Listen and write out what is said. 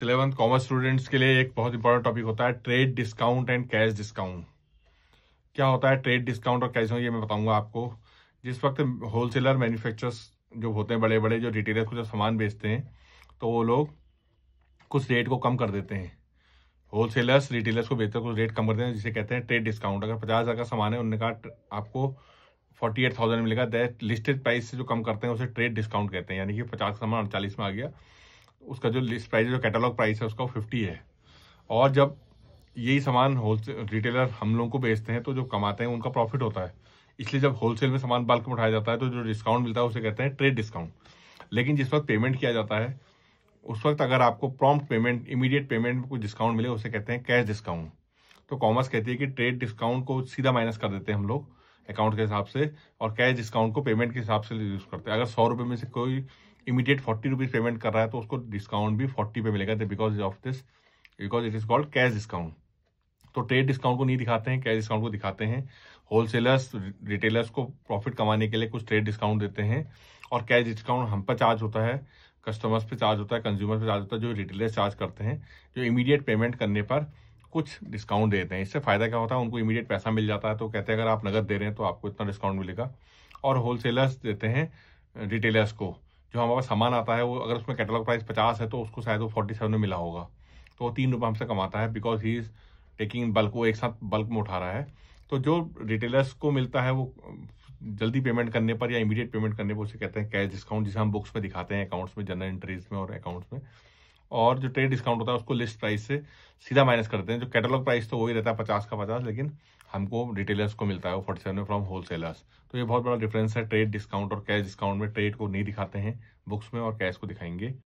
11th commerce students के लिए एक बहुत इंपॉर्टेंट टॉपिक होता है trade discount and cash discount. क्या होता है ट्रेड डिस्काउंट और कैश डिस्काउंट, ये मैं बताऊंगा आपको। जिस वक्त होलसेलर मैन्युफैक्चरर्स जो होते हैं, बड़े बड़े जो रिटेलर्स को जब सामान बेचते हैं, तो वो लोग कुछ रेट को कम कर देते हैं। होलसेलर्स रिटेलर्स को बेचते कुछ रेट कम कर देते हैं, जिसे कहते हैं ट्रेड डिस्काउंट। अगर 50,000 का सामान है, उन्होंने कहा आपको 48,000 मिलेगा, दैट लिस्टेड प्राइस से जो कम करते हैं उसे ट्रेड डिस्काउंट कहते हैं। यानी कि 50 का सामान 48 में आ गया, उसका जो लिस्ट प्राइस है, जो कैटलॉग प्राइस है, उसका 50 है। और जब यही सामान होलसेल रिटेलर हम लोगों को बेचते हैं तो जो कमाते हैं उनका प्रॉफिट होता है। इसलिए जब होलसेल में सामान बल्क में उठाया जाता है तो जो डिस्काउंट मिलता है उसे कहते हैं ट्रेड डिस्काउंट। लेकिन जिस वक्त पेमेंट किया जाता है, उस वक्त अगर आपको प्रॉम्प्ट पेमेंट, इमीडिएट पेमेंट में कुछ डिस्काउंट मिले, उसे कहते हैं कैश डिस्काउंट। तो कॉमर्स कहती है कि ट्रेड डिस्काउंट को सीधा माइनस कर देते हैं हम लोग अकाउंट के हिसाब से, और कैश डिस्काउंट को पेमेंट के हिसाब से यूज करते हैं। अगर 100 रुपये में से कोई इमीडिएट 40 रुपीज पेमेंट कर रहा है तो उसको डिस्काउंट भी 40 पे मिलेगा, because of this, because it is called cash discount. तो ट्रेड डिस्काउंट को नहीं दिखाते हैं, कैश डिस्काउंट को दिखाते हैं। होलसेलर्स रिटेलर्स को प्रॉफिट कमाने के लिए कुछ ट्रेड डिस्काउंट देते हैं, और कैश डिस्काउंट हम पर चार्ज होता है, कस्टमर्स पे चार्ज होता है, कंज्यूमर पे चार्ज होता है, जो रिटेलर्स चार्ज करते हैं, जो इमीडिएट पेमेंट करने पर कुछ डिस्काउंट देते हैं। इससे फायदा क्या होता है, उनको इमीडिएट पैसा मिल जाता है, तो कहते हैं अगर आप नगद दे रहे हैं तो आपको इतना डिस्काउंट मिलेगा। और होलसेलर्स देते हैं रिटेलर्स को, जो हमारे पास सामान आता है, वो अगर उसमें कैटलॉग प्राइस 50 है तो उसको शायद वो 47 में मिला होगा, तो वो 3 रुपये हमसे कमाता है, because he is taking bulk, वो एक साथ बल्क में उठा रहा है। तो जो रिटेलर्स को मिलता है वो जल्दी पेमेंट करने पर या इमीडिएट पेमेंट करने पर, उसे कहते हैं कैश डिस्काउंट, जिसे हम बुक्स में दिखाते हैं, अकाउंट्स में, जनरल एंट्रीज में और अकाउंट्स में। और जो ट्रेड डिस्काउंट होता है उसको लिस्ट प्राइस से सीधा माइनस करते हैं। जो कैटलॉग प्राइस तो वही रहता है 50 का 50, लेकिन हमको रिटेलर्स को मिलता है वो 47 में फ्रॉम होलसेलर्स। तो ये बहुत बड़ा डिफरेंस है ट्रेड डिस्काउंट और कैश डिस्काउंट में। ट्रेड को नहीं दिखाते हैं बुक्स में और कैश को दिखाएंगे।